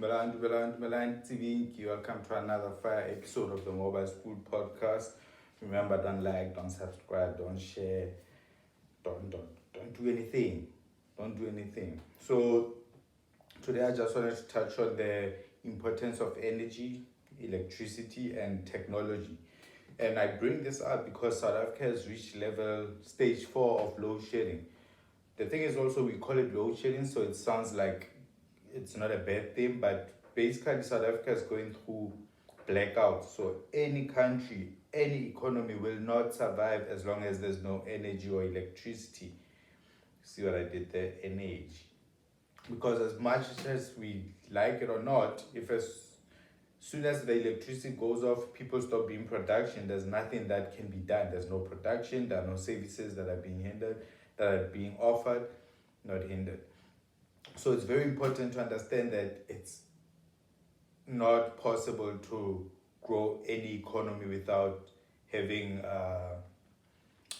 Dumelang, Tsibinki. Welcome to another fire episode of the Mobile School Podcast. Remember, don't like, don't subscribe, don't share, don't do anything. Don't do anything. So today I just wanted to touch on the importance of energy, electricity, and technology. And I bring this up because South Africa has reached stage 4 of load shedding. The thing is also we call it load shedding, so it sounds like it's not a bad thing, but basically South Africa is going through blackouts. So any country, any economy will not survive as long as there's no energy or electricity. See what I did there? Energy. Because as much as we like it or not, if as soon as the electricity goes off, people stop being production, there's nothing that can be done. There's no production, there are no services that are being hindered, that are being offered, not hindered. So it's very important to understand that it's not possible to grow any economy without having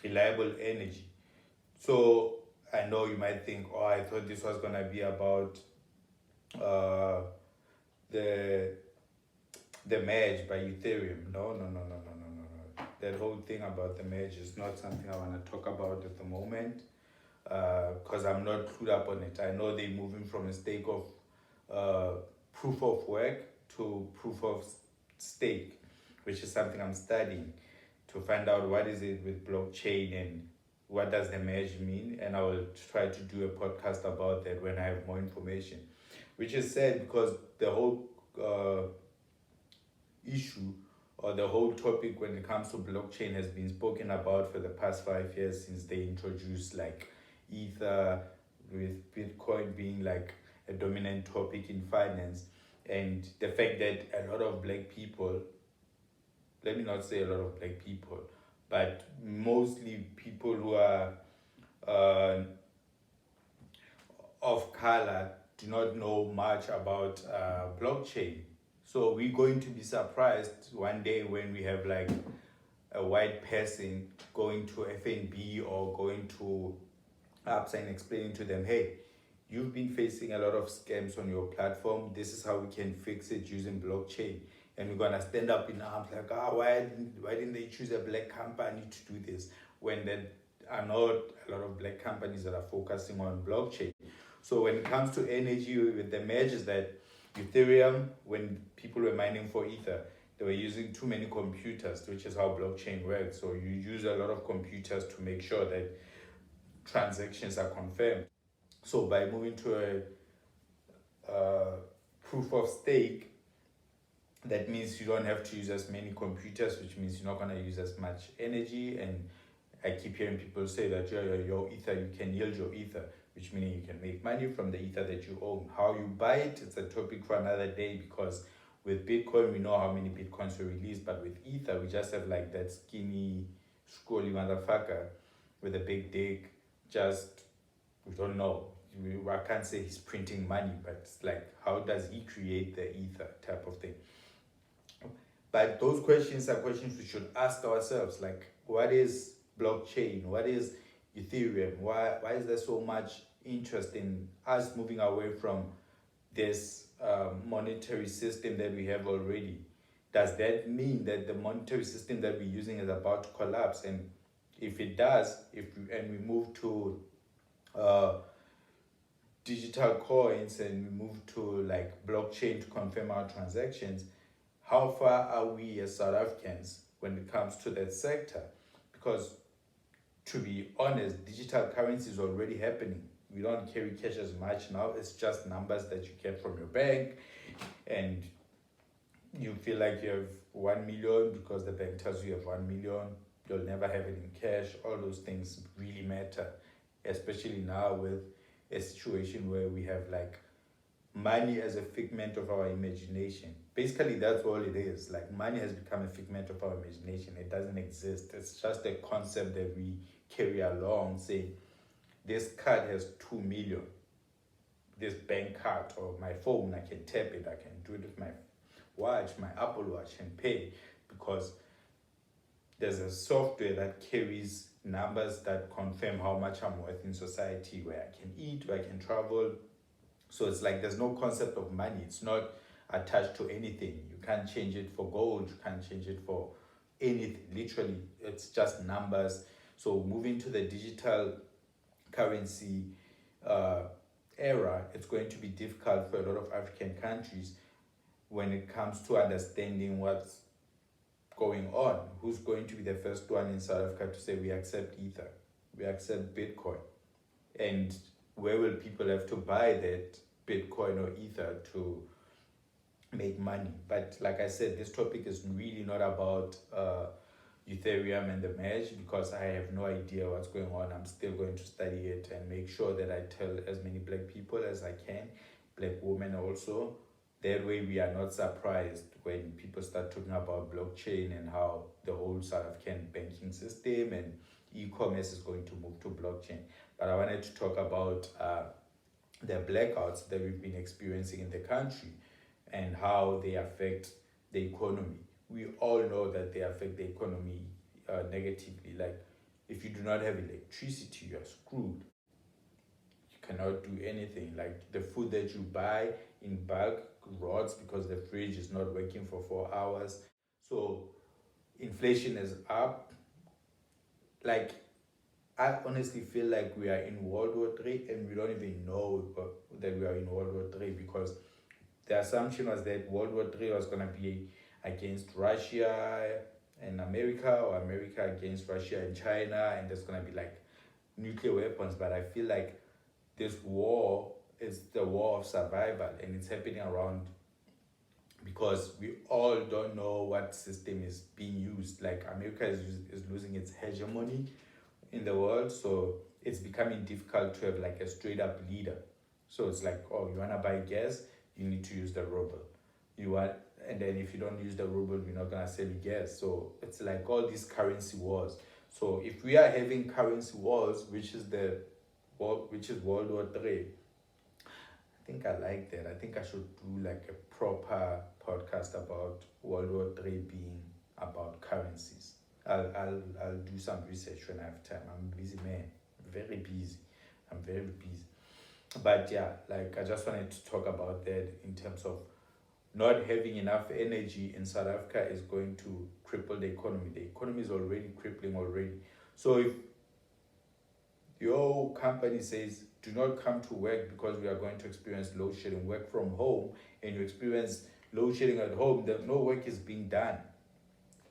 reliable energy. So I know you might think, oh, I thought this was going to be about the merge by Ethereum. No. That whole thing about the merge is not something I want to talk about at the moment, because I'm not clued up on it. I know they're moving from a state of proof of work to proof of stake, which is something I'm studying to find out what is it with blockchain and what does the merge mean. And I will try to do a podcast about that when I have more information, which is sad because the whole issue or the whole topic when it comes to blockchain has been spoken about for the past 5 years since they introduced like Ether, with Bitcoin being like a dominant topic in finance. And the fact that a lot of black people, let me not say a lot of black people, but mostly people who are of color do not know much about blockchain. So we're going to be surprised one day when we have like a white person going to FNB or going to apps and explaining to them, hey, you've been facing a lot of scams on your platform. This is how we can fix it using blockchain. And we're gonna stand up in arms like, why didn't they choose a black company to do this when there are not a lot of black companies that are focusing on blockchain. So when it comes to energy, with the mergers that Ethereum, when people were mining for Ether, they were using too many computers, which is how blockchain works. So you use a lot of computers to make sure that transactions are confirmed. So by moving to a proof of stake, that means you don't have to use as many computers, which means you're not going to use as much energy. And I keep hearing people say that your Ether, you can yield your Ether, which means you can make money from the Ether that you own. How you buy it, it's a topic for another day, because with Bitcoin, we know how many Bitcoins were released, but with Ether, we just have like that skinny, scrolly motherfucker with a big dick. We don't know. I can't say he's printing money, but it's like, how does he create the Ether type of thing? But those questions are questions we should ask ourselves, like, what is blockchain? What is Ethereum? Why is there so much interest in us moving away from this monetary system that we have already? Does that mean that the monetary system that we're using is about to collapse? And if it does, and we move to digital coins and we move to like blockchain to confirm our transactions, how far are we as South Africans when it comes to that sector? Because to be honest, digital currency is already happening. We don't carry cash as much now. It's just numbers that you get from your bank, and you feel like you have 1 million because the bank tells you have 1 million. You'll never have it in cash. All those things really matter, especially now with a situation where we have like money as a figment of our imagination. Basically, that's all it is. Like, money has become a figment of our imagination. It doesn't exist. It's just a concept that we carry along, saying this card has 2 million. This bank card or my phone, I can tap it. I can do it with my watch, my Apple Watch, and pay, because there's a software that carries numbers that confirm how much I'm worth in society, where I can eat, where I can travel, So it's like there's no concept of money. It's not attached to anything. You can't change it for gold. You can't change it for anything. Literally, it's just numbers. So moving to the digital currency uh, era, it's going to be difficult for a lot of African countries when it comes to understanding what's going on. Who's going to be the first one in South Africa to say we accept Ether, we accept Bitcoin? And where will people have to buy that Bitcoin or Ether to make money? But like I said, this topic is really not about Ethereum and the merge, because I have no idea what's going on. I'm still going to study it and make sure that I tell as many black people as I can, black women also. That way we are not surprised when people start talking about blockchain and how the whole South African banking system and e-commerce is going to move to blockchain. But I wanted to talk about the blackouts that we've been experiencing in the country and how they affect the economy. We all know that they affect the economy negatively. Like, if you do not have electricity, you're screwed. You cannot do anything. Like, the food that you buy in bulk rots because the fridge is not working for 4 hours. So inflation is up. Like, I honestly feel like we are in World War III and we don't even know that we are in World War III, because the assumption was that World War III was going to be against Russia and America, or America against Russia and China, and there's going to be like nuclear weapons. But I feel like this war is the war of survival, and it's happening around because we all don't know what system is being used. Like, America is losing its hegemony in the world, so it's becoming difficult to have like a straight up leader. So it's like, oh, you want to buy gas, you need to use the ruble. You want, and then if you don't use the ruble, we're not gonna sell you gas. So it's like all these currency wars. So if we are having currency wars, which is World War III, I think I like that. I think I should do like a proper podcast about World War III being about currencies. I'll do some research when I have time. I'm a busy man, very busy. I'm very busy. But yeah, like, I just wanted to talk about that in terms of not having enough energy in South Africa is going to cripple the economy. The economy is already crippling already. So if your company says, do not come to work because we are going to experience load shedding, work from home, and you experience load shedding at home, then no work is being done.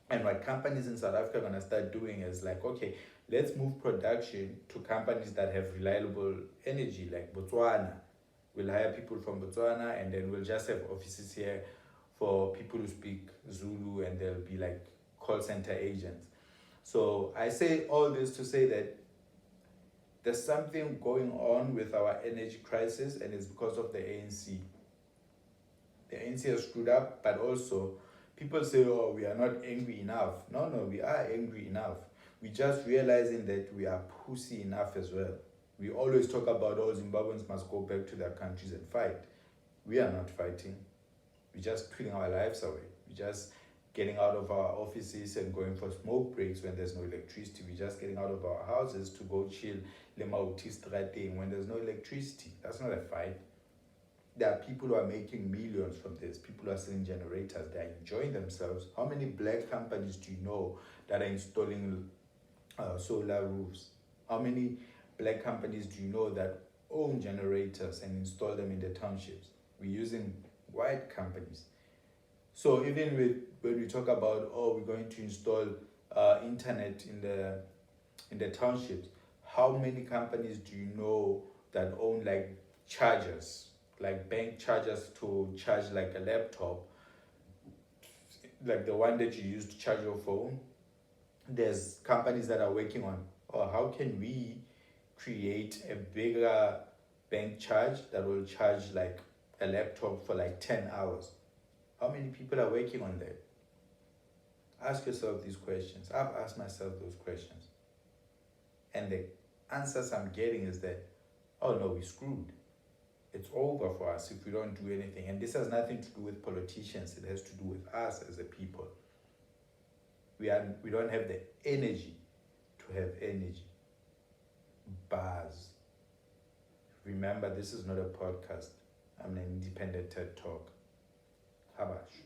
And what companies in South Africa are going to start doing is like, okay, let's move production to companies that have reliable energy, like Botswana. We'll hire people from Botswana, and then we'll just have offices here for people who speak Zulu, and they'll be like call center agents. So I say all this to say that there's something going on with our energy crisis, and it's because of the ANC. The ANC has screwed up, but also people say, oh, we are not angry enough. No, we are angry enough. We just realizing that we are pussy enough as well. We always talk about, oh, Zimbabweans must go back to their countries and fight. We are not fighting. We're just putting our lives away. We're just getting out of our offices and going for smoke breaks when there's no electricity. We're just getting out of our houses to go chill when there's no electricity. That's not a fight. There are people who are making millions from this. People are selling generators. They're enjoying themselves. How many black companies do you know that are installing solar roofs? How many black companies do you know that own generators and install them in the townships? We're using white companies. So even when we talk about, oh, we're going to install internet in the townships, how many companies do you know that own like chargers, like bank chargers to charge like a laptop, like the one that you use to charge your phone? There's companies that are working on, or how can we create a bigger bank charge that will charge like a laptop for like 10 hours? How many people are working on that? Ask yourself these questions. I've asked myself those questions. And the answers I'm getting is that, oh no, we're screwed. It's over for us if we don't do anything. And this has nothing to do with politicians. It has to do with us as a people. We don't have the energy to have energy. Bars. Remember, this is not a podcast. I'm an independent TED Talk. Habash.